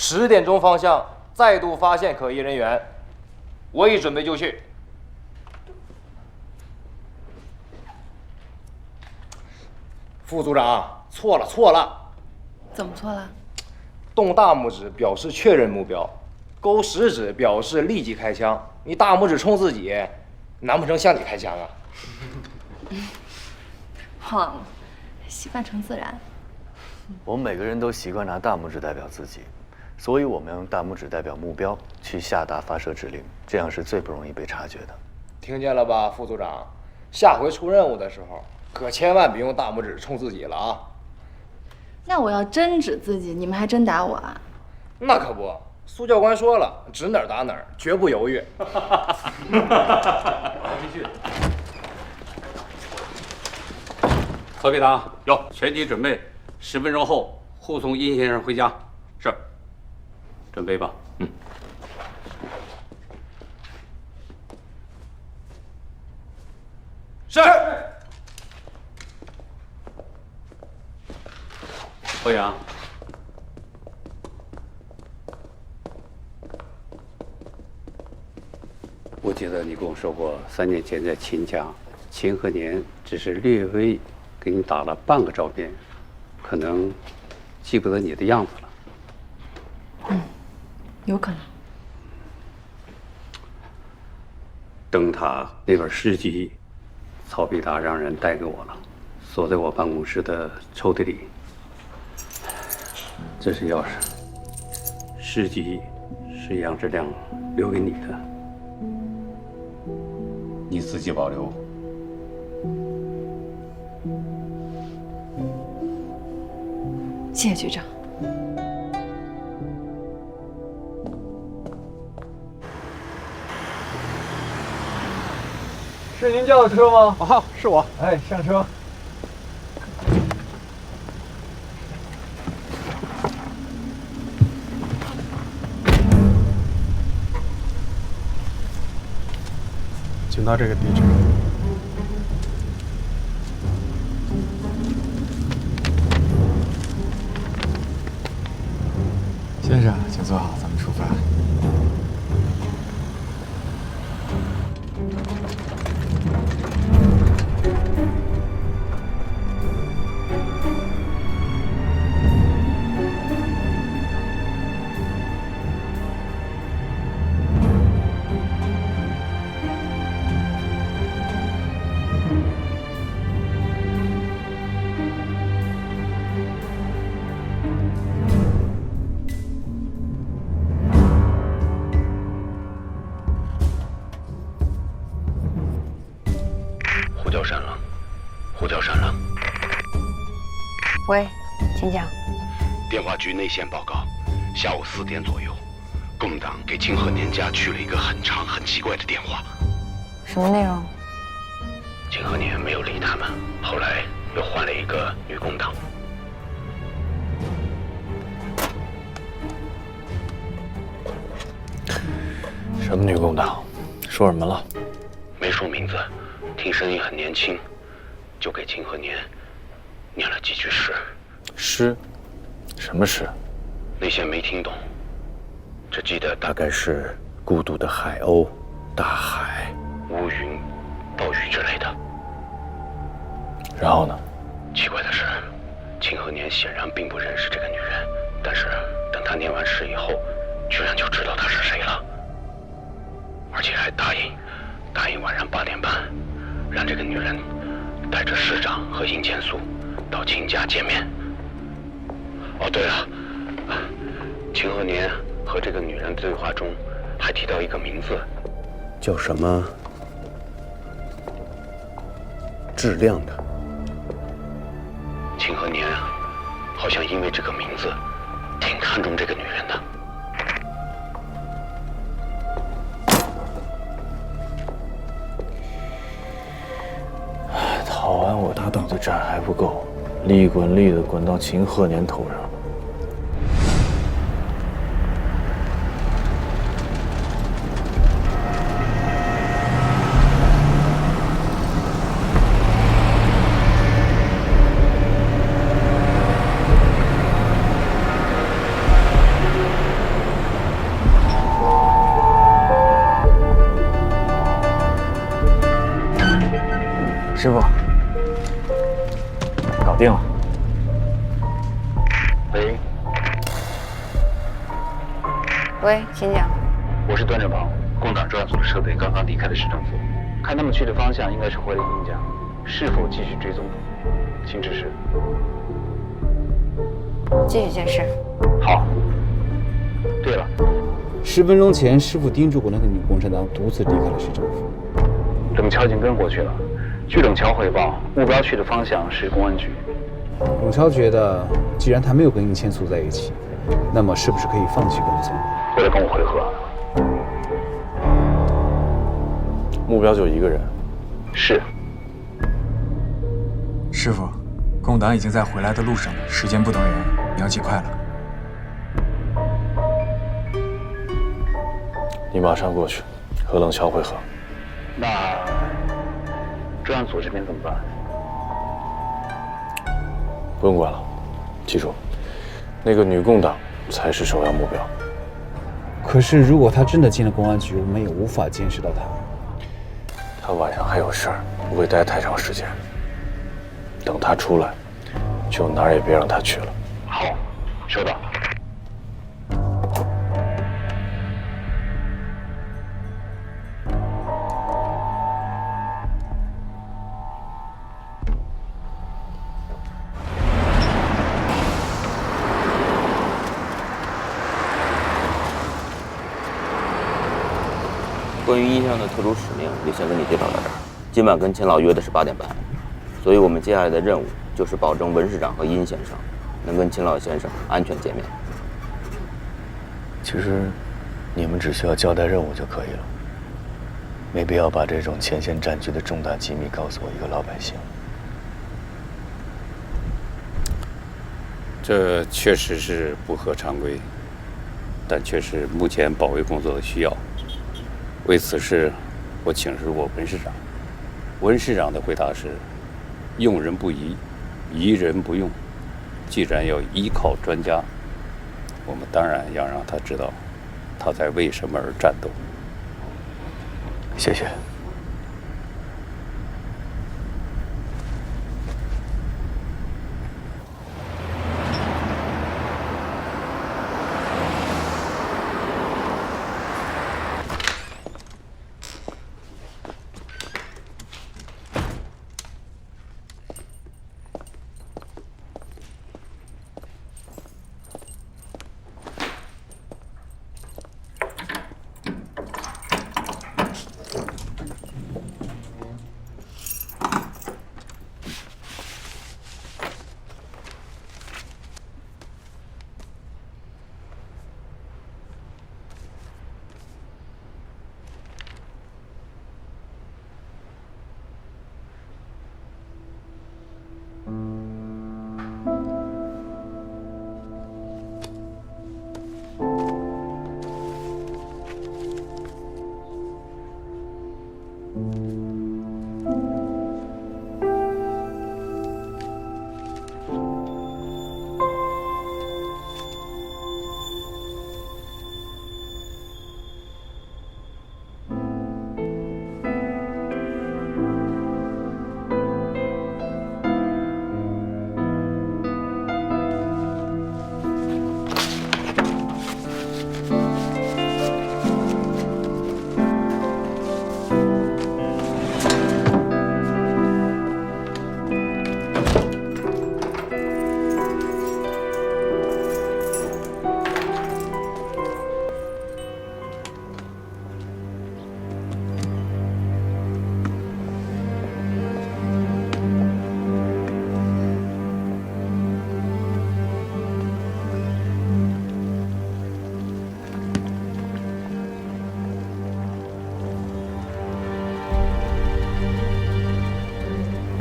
10点钟方向再度发现可疑人员，我已准备就绪。副组长，错了。怎么错了？动大拇指表示确认目标，勾食指表示立即开枪。你大拇指冲自己，难不成向你开枪啊？忘了，习惯成自然。我们每个人都习惯拿大拇指代表自己，所以我们用大拇指代表目标去下达发射指令，这样是最不容易被察觉的。听见了吧，副组长？下回出任务的时候，可千万别用大拇指冲自己了啊！那我要真指自己，你们还真打我啊？那可不，苏教官说了，指哪儿打哪儿，绝不犹豫。继续。何必达，有全体准备，10分钟后护送殷先生回家。是。准备吧。是。欧阳，我记得你跟我说过，3年前在秦家，秦和年只是略微给你打了半个照片，可能记不得你的样子了。有可能。灯塔那本诗集，曹必达让人带给我了，锁在我办公室的抽屉里。这是钥匙，诗集是杨志亮留给你的，你自己保留。谢谢局长。是您叫的车吗？啊，是我。哎，上车。请到这个地址。先生，请坐好，咱们出发。喂，请讲。电话局内线报告，下午4点左右，共党给秦和年家去了一个很长、很奇怪的电话。什么内容？秦和年没有理他们，后来又换了一个女共党。什么女共党？说什么了？没说名字，听声音很年轻，就给秦和年念了几句诗。诗？什么诗？那些没听懂，只记得大概是孤独的海鸥、大海、乌云、暴雨之类的。然后呢？奇怪的是，秦和年显然并不认识这个女人，但是等他念完诗以后，居然就知道她是谁了，而且还答应晚上8点半，让这个女人带着师长和尹建素到秦家见面。哦，对了，秦和年和这个女人的对话中还提到一个名字，叫什么？质量的。秦和年好像因为这个名字挺看重这个女人的。逃完我搭档的债还不够，利滚利的滚到秦和年头上。师傅，搞定了。喂，喂，请讲。我是段正鹏，共党专案组的车队刚刚离开了市政府，看他们去的方向应该是回了云家，是否继续追踪？请指示。继续监视。好。对了，10分钟前，师傅叮嘱过那个女共产党独自离开了市政府。冷桥已经跟过去了，据冷桥汇报，目标去的方向是公安局。永超觉得，既然他没有跟应千素在一起，那么是不是可以放弃跟踪？回来跟我会合。目标就一个人。是。师傅，共党已经在回来的路上了，时间不等人，你要尽快了。你马上过去，和冷桥会合。那专案组这边怎么办？不用管了，记住，那个女共党才是首要目标。可是，如果他真的进了公安局，我们也无法监视到他。他晚上还有事儿，不会待太长时间。等他出来，就哪儿也别让他去了。好，收到。关于殷先生的特殊使命，就先跟你介绍到这儿。今晚跟钱老约的是8点半，所以我们接下来的任务就是保证文市长和殷先生能跟秦老先生安全见面。其实，你们只需要交代任务就可以了，没必要把这种前线战局的重大机密告诉我一个老百姓。这确实是不合常规，但却是目前保卫工作的需要。为此事，我请示过文市长。文市长的回答是：用人不疑，疑人不用。既然要依靠专家，我们当然要让他知道他在为什么而战斗。谢谢。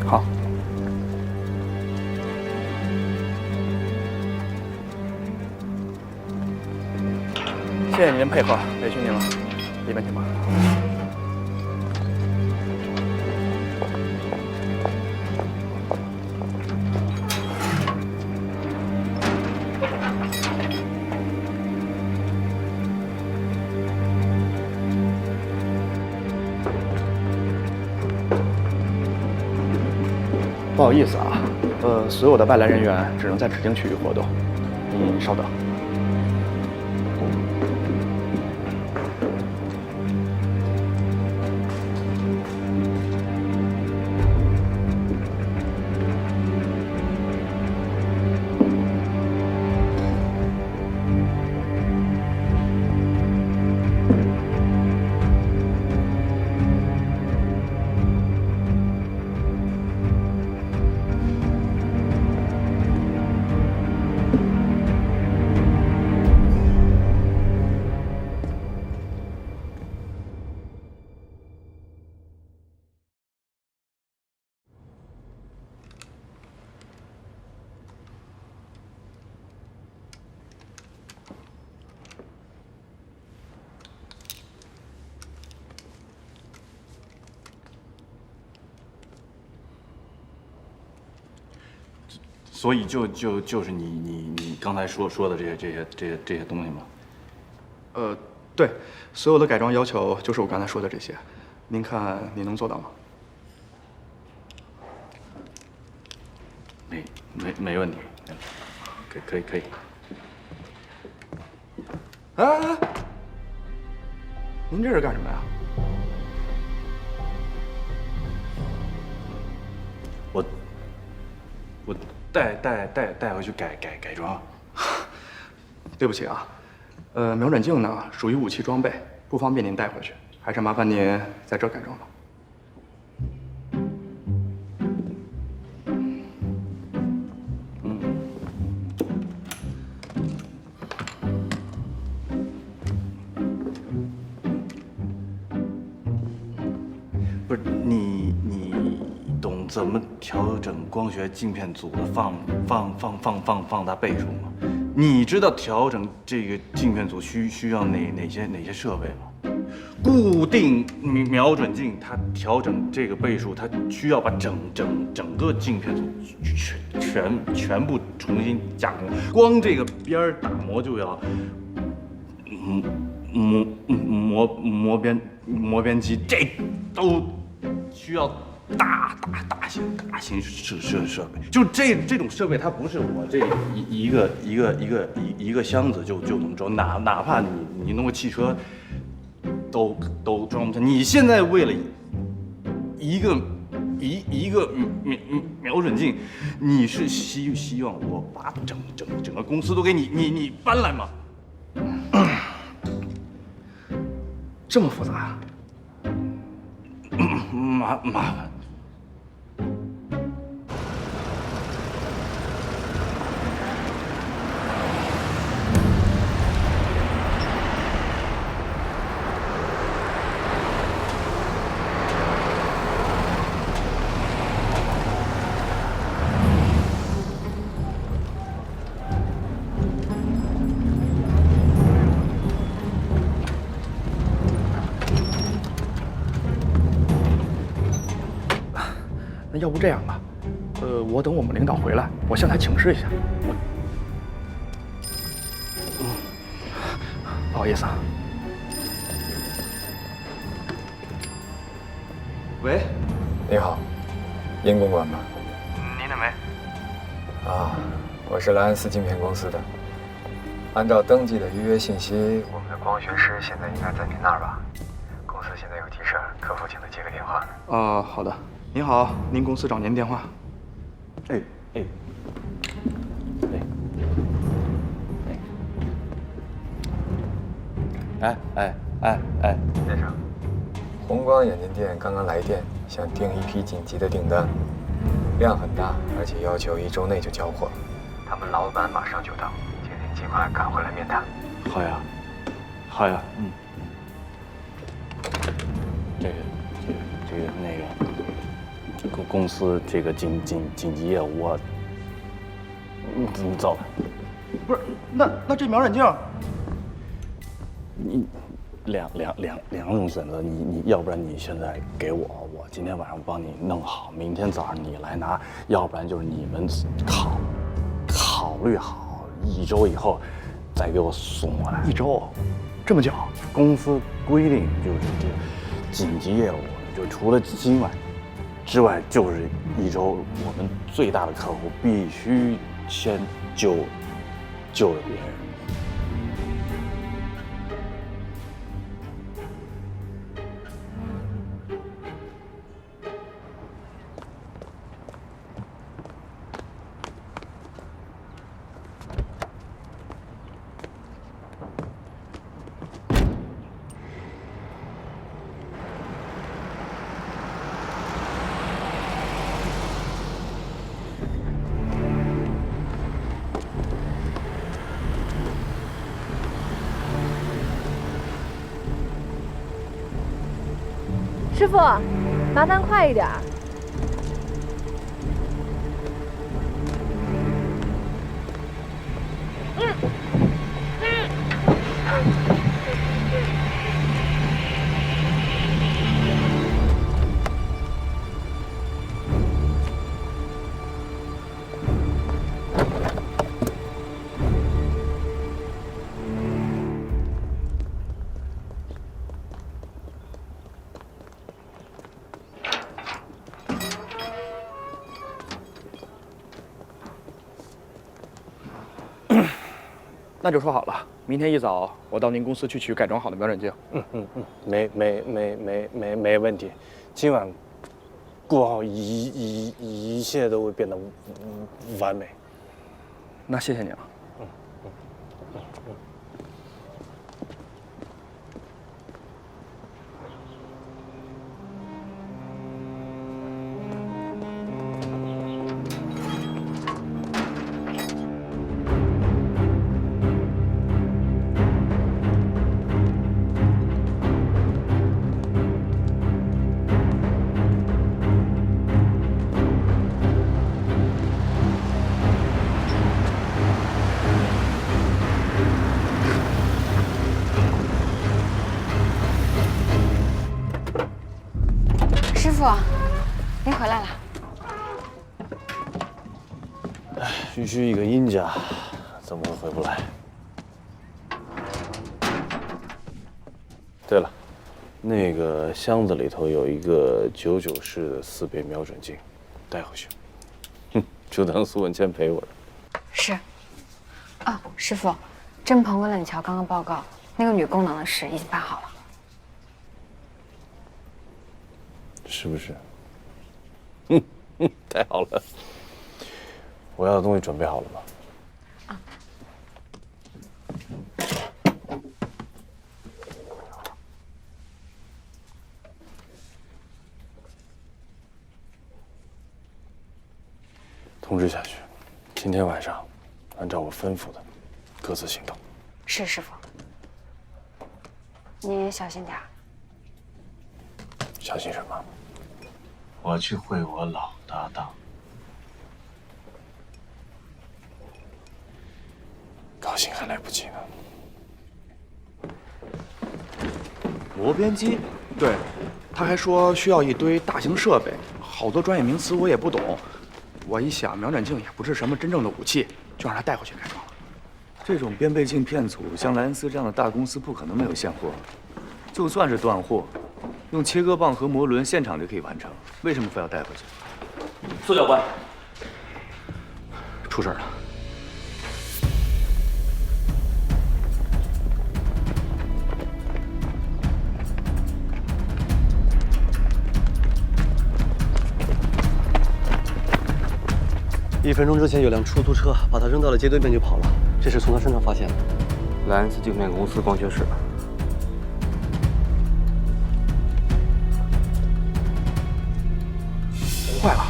好。谢谢您的配合，委屈您了。里面请吧。不好意思啊，所有的外来人员只能在指定区域活动，你稍等。所以就是你刚才说的这些东西吗？对，所有的改装要求就是我刚才说的这些，您看你能做到吗？没问题，可以。哎，您这是干什么呀？我带回去改装。对不起啊，瞄准镜呢属于武器装备，不方便您带回去，还是麻烦您在这改装吧。不是你懂怎么调整光学镜片组的放大倍数吗？你知道调整这个镜片组需要哪些设备吗？固定瞄准镜，它调整这个倍数，它需要把整个镜片组全部重新加工，光这个边儿打磨就要磨边机，这都需要大型设备。就这种设备，它不是我这一个箱子就能装，哪怕你弄个汽车都装不下。你现在为了一个瞄准镜，你是希望我把整个公司都给你搬来吗？这么复杂？麻烦。那要不这样吧，我等我们领导回来，我向他请示一下。不好意思啊。喂，你好，殷公馆吗？您的没？啊，我是莱恩斯镜片公司的。按照登记的预约信息，我们的光学师现在应该在您那儿吧？公司现在有急事，客服请他接个电话。好的。您好，您公司找您电话。先生，红光眼镜店刚刚来电，想订一批紧急的订单，量很大，而且要求1周内就交货。他们老板马上就到，请您尽快赶回来面谈。好呀，公司这个紧急业务，我怎么走？不是，那这瞄准镜，你两种选择，你要不然你现在给我今天晚上帮你弄好，明天早上你来拿，要不然就是你们考虑好1周以后再给我送过来。1周，这么久？公司规定就是这紧急业务，就除了今晚之外就是一周，我们最大的客户必须先救了别人。师傅，麻烦快一点。那就说好了，明天一早我到您公司去取改装好的瞄准镜。没问题。今晚过后，一切都会变得完美。那谢谢你了。师傅，您回来了。区区一个阴家，怎么会回不来？对了，那个箱子里头有一个99式的4倍瞄准镜，带回去。就当苏文谦陪我的。是。哦，师傅，郑鹏跟冷桥刚刚报告，那个女功能的事已经办好了。是不是？太好了！我要的东西准备好了吗？通知下去，今天晚上按照我吩咐的，各自行动。是师傅，你也小心点儿。小心什么？我去会我老搭档。高兴还来不及呢。螺边机，对，他还说需要一堆大型设备，好多专业名词我也不懂。我一想，瞄准镜也不是什么真正的武器，就让他带回去改装了。这种编倍镜片组，像莱恩斯这样的大公司不可能没有现货。就算是断货，用切割棒和磨轮现场就可以完成，为什么非要带回去？苏教官，出事了。1分钟之前有辆出租车把他扔到了街对面就跑了，这是从他身上发现的。莱恩斯镜片公司光学室。坏了！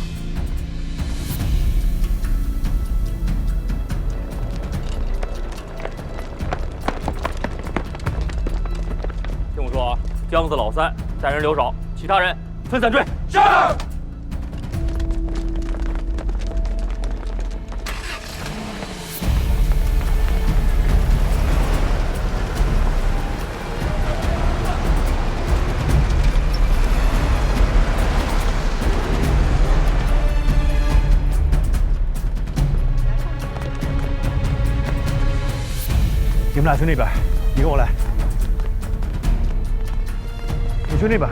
听我说啊，江子老三带人留守，其他人分散追。是。你们俩去那边，你跟我来。你去那边。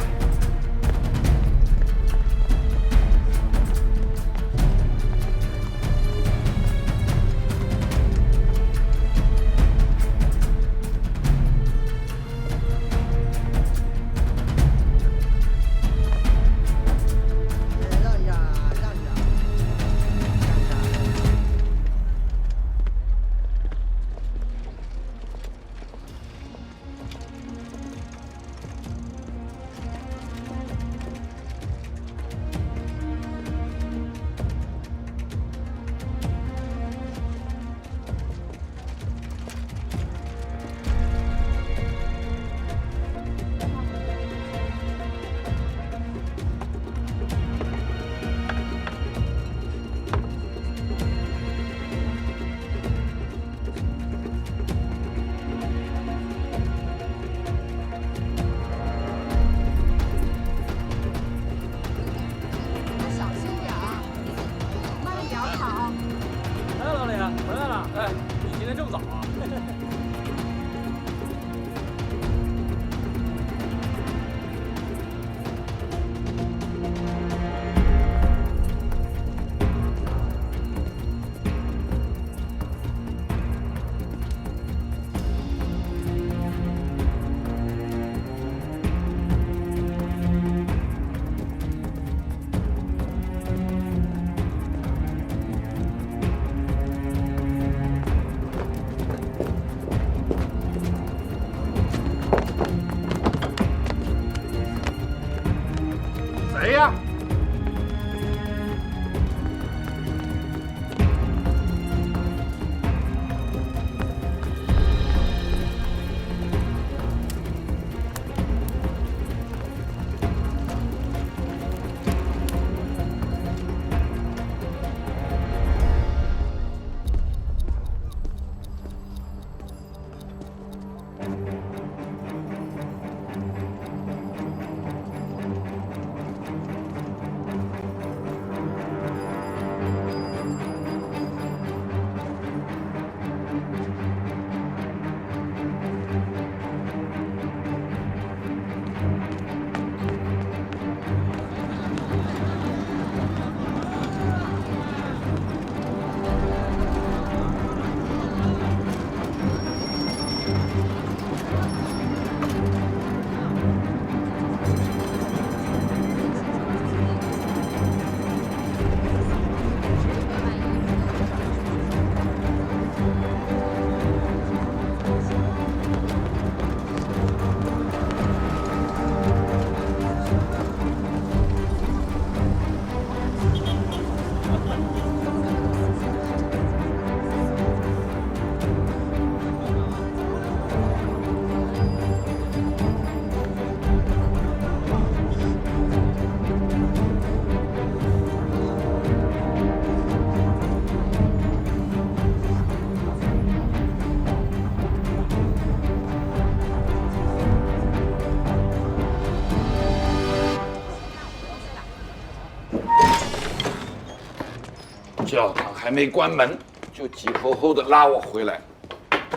教堂还没关门，就急吼吼的拉我回来，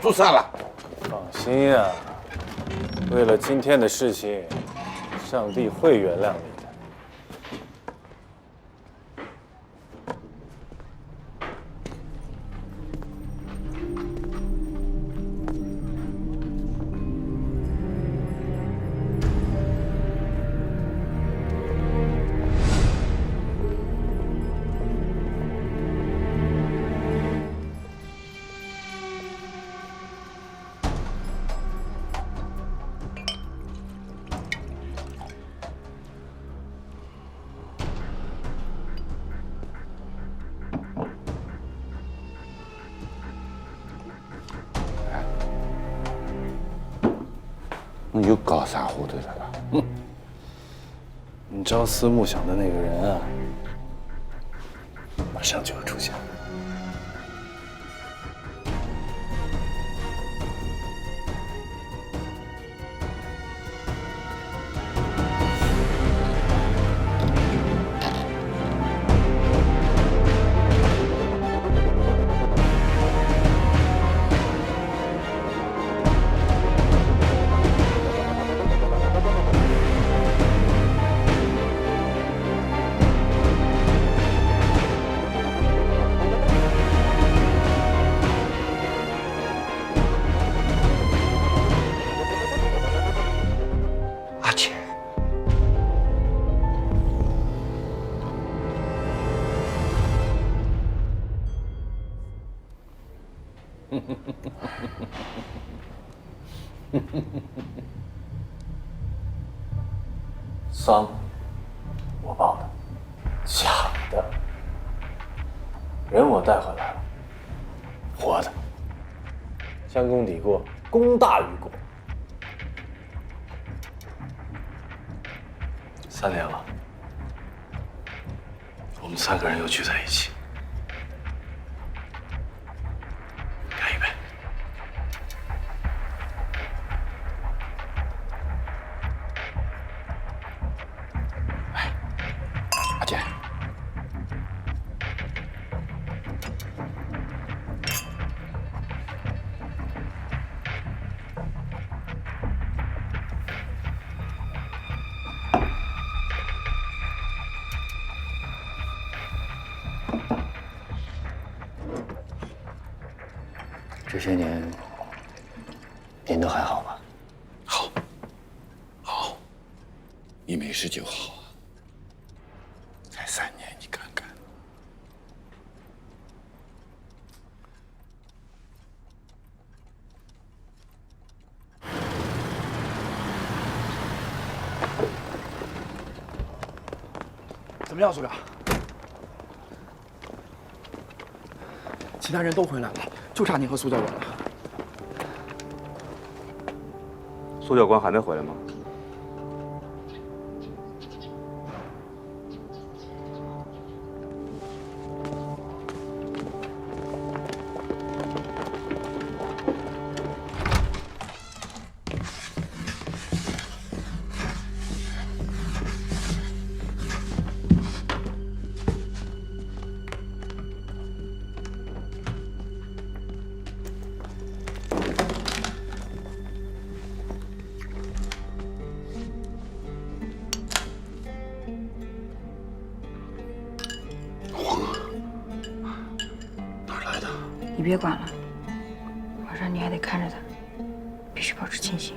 就散了。放心呀，为了今天的事情，上帝会原谅你的。你又搞啥糊涂的了？哼！你朝思暮想的那个人啊，马上就要出现。丧，我报的，假的。人我带回来了，活的。将功抵过，功大于过。3年了，我们3个人又聚在一起。干一杯！哎，阿姐。这些年，您都还好吧？好，你没事就好啊。才3年，你看看。怎么样，苏表？其他人都回来了，就差你和苏教官了。苏教官还没回来吗？你别管了，晚上你还得看着他，必须保持清醒。